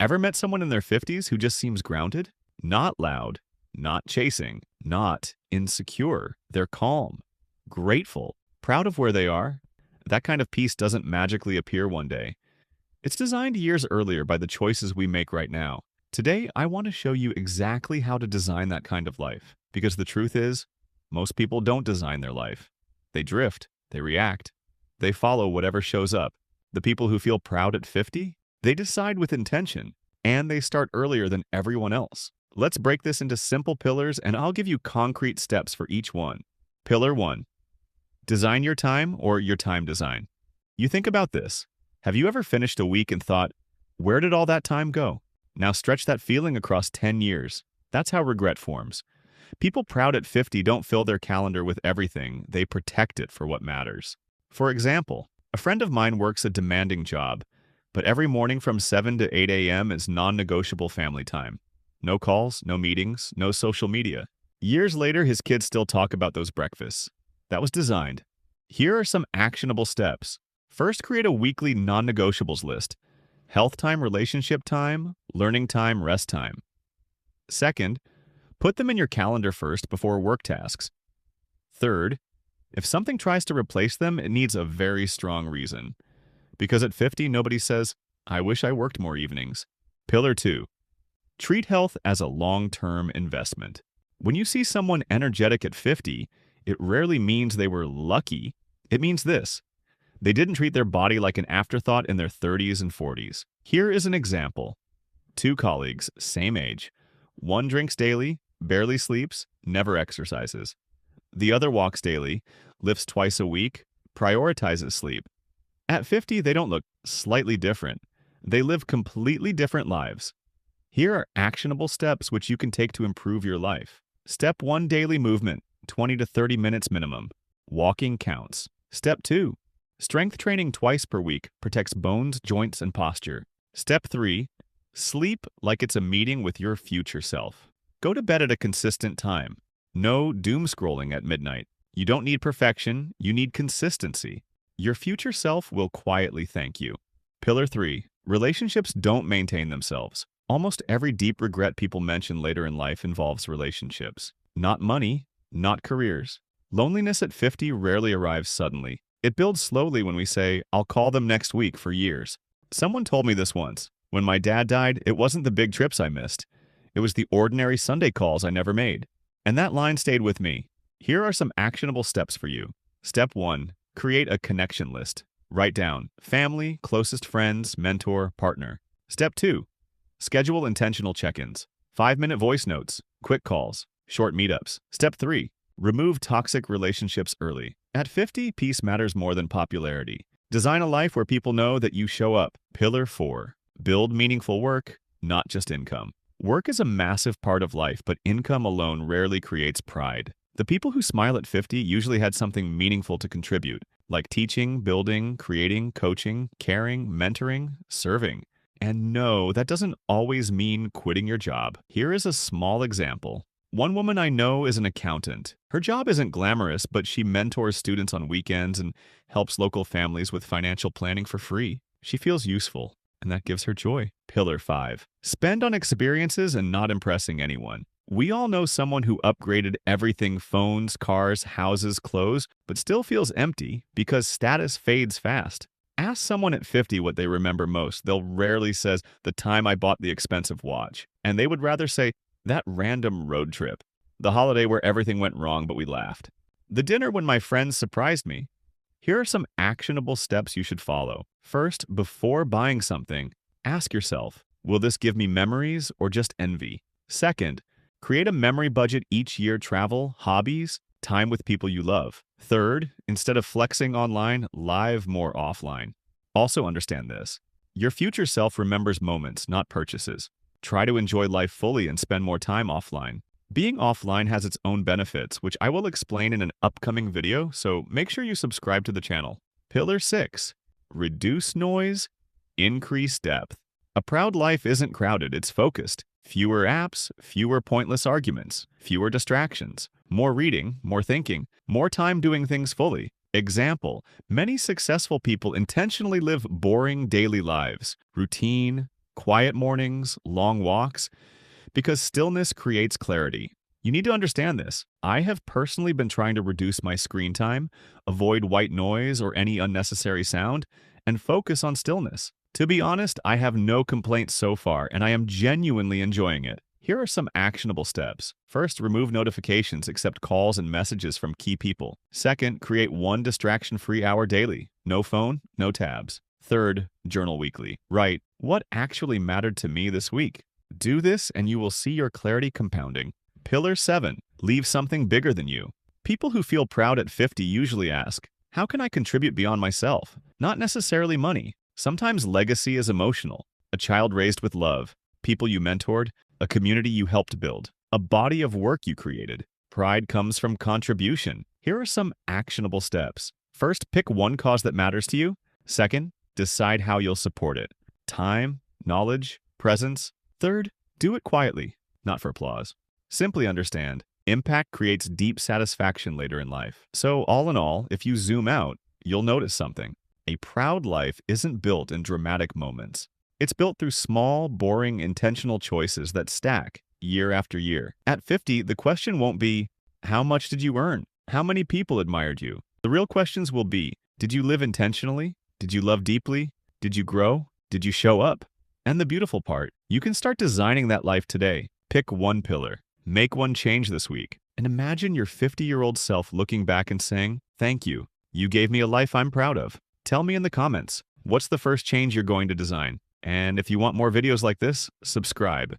Ever met someone in their 50s who just seems grounded? Not loud, not chasing, not insecure. They're calm, grateful, proud of where they are. That kind of peace doesn't magically appear one day. It's designed years earlier by the choices we make right now. Today, I want to show you exactly how to design that kind of life. Because the truth is, most people don't design their life. They drift, they react, they follow whatever shows up. The people who feel proud at 50, they decide with intention, and they start earlier than everyone else. Let's break this into simple pillars, and I'll give you concrete steps for each one. Pillar 1. Design your time or your time design. You think about this. Have you ever finished a week and thought, where did all that time go? Now stretch that feeling across 10 years. That's how regret forms. People proud at 50 don't fill their calendar with everything, they protect it for what matters. For example, a friend of mine works a demanding job, but every morning from 7 to 8 a.m. is non-negotiable family time. No calls, no meetings, no social media. Years later, his kids still talk about those breakfasts. That was designed. Here are some actionable steps. First, create a weekly non-negotiables list. Health time, relationship time, learning time, rest time. Second, put them in your calendar first before work tasks. Third, if something tries to replace them, it needs a very strong reason. Because at 50, nobody says, I wish I worked more evenings. Pillar 2. Treat health as a long-term investment. When you see someone energetic at 50, it rarely means they were lucky. It means this. They didn't treat their body like an afterthought in their 30s and 40s. Here is an example. 2 colleagues, same age. One drinks daily, barely sleeps, never exercises. The other walks daily, lifts twice a week, prioritizes sleep. At 50, they don't look slightly different. They live completely different lives. Here are actionable steps which you can take to improve your life. Step 1, daily movement, 20 to 30 minutes minimum. Walking counts. Step 2, strength training twice per week protects bones, joints, and posture. Step 3, sleep like it's a meeting with your future self. Go to bed at a consistent time. No doom scrolling at midnight. You don't need perfection, you need consistency. Your future self will quietly thank you. Pillar 3. Relationships don't maintain themselves. Almost every deep regret people mention later in life involves relationships. Not money, not careers. Loneliness at 50 rarely arrives suddenly. It builds slowly when we say, I'll call them next week for years. Someone told me this once. When my dad died, it wasn't the big trips I missed. It was the ordinary Sunday calls I never made. And that line stayed with me. Here are some actionable steps for you. Step 1. Create a connection list. Write down family, closest friends, mentor, partner. Step 2. Schedule intentional check-ins. 5-minute voice notes, quick calls, short meetups. Step 3. Remove toxic relationships early. At 50, peace matters more than popularity. Design a life where people know that you show up. Pillar 4. Build meaningful work, not just income. Work is a massive part of life, but income alone rarely creates pride. The people who smile at 50 usually had something meaningful to contribute, like teaching, building, creating, coaching, caring, mentoring, serving. And no, that doesn't always mean quitting your job. Here is a small example. One woman I know is an accountant. Her job isn't glamorous, but she mentors students on weekends and helps local families with financial planning for free. She feels useful, and that gives her joy. Pillar 5. Spend on experiences and not impressing anyone. We all know someone who upgraded everything: phones, cars, houses, clothes, but still feels empty because status fades fast. Ask someone at 50 what they remember most. They'll rarely say, the time I bought the expensive watch. And they would rather say, that random road trip. The holiday where everything went wrong but we laughed. The dinner when my friends surprised me. Here are some actionable steps you should follow. First, before buying something, ask yourself, will this give me memories or just envy? Second, create a memory budget each year: travel, hobbies, time with people you love. Third, instead of flexing online, live more offline. Also understand this. Your future self remembers moments, not purchases. Try to enjoy life fully and spend more time offline. Being offline has its own benefits, which I will explain in an upcoming video, so make sure you subscribe to the channel. Pillar 6. Reduce noise, increase depth. A proud life isn't crowded, it's focused. Fewer apps, fewer pointless arguments, fewer distractions, more reading, more thinking, more time doing things fully. Example, many successful people intentionally live boring daily lives. Routine, quiet mornings, long walks, because stillness creates clarity. You need to understand this. I have personally been trying to reduce my screen time, avoid white noise or any unnecessary sound, and focus on stillness. To be honest, I have no complaints so far, and I am genuinely enjoying it. Here are some actionable steps. First, remove notifications except calls and messages from key people. Second, create one distraction-free hour daily. No phone, no tabs. Third, journal weekly. Write, what actually mattered to me this week? Do this and you will see your clarity compounding. Pillar 7. Leave something bigger than you. People who feel proud at 50 usually ask, how can I contribute beyond myself? Not necessarily money. Sometimes legacy is emotional. A child raised with love, people you mentored, a community you helped build, a body of work you created. Pride comes from contribution. Here are some actionable steps. First, pick one cause that matters to you. Second, decide how you'll support it. Time, knowledge, presence. Third, do it quietly, not for applause. Simply understand, impact creates deep satisfaction later in life. So all in all, if you zoom out, you'll notice something. A proud life isn't built in dramatic moments. It's built through small, boring, intentional choices that stack year after year. At 50, the question won't be, how much did you earn? How many people admired you? The real questions will be, did you live intentionally? Did you love deeply? Did you grow? Did you show up? And the beautiful part, you can start designing that life today. Pick one pillar, make one change this week, and imagine your 50-year-old self looking back and saying, thank you. You gave me a life I'm proud of. Tell me in the comments, what's the first change you're going to design? And if you want more videos like this, subscribe.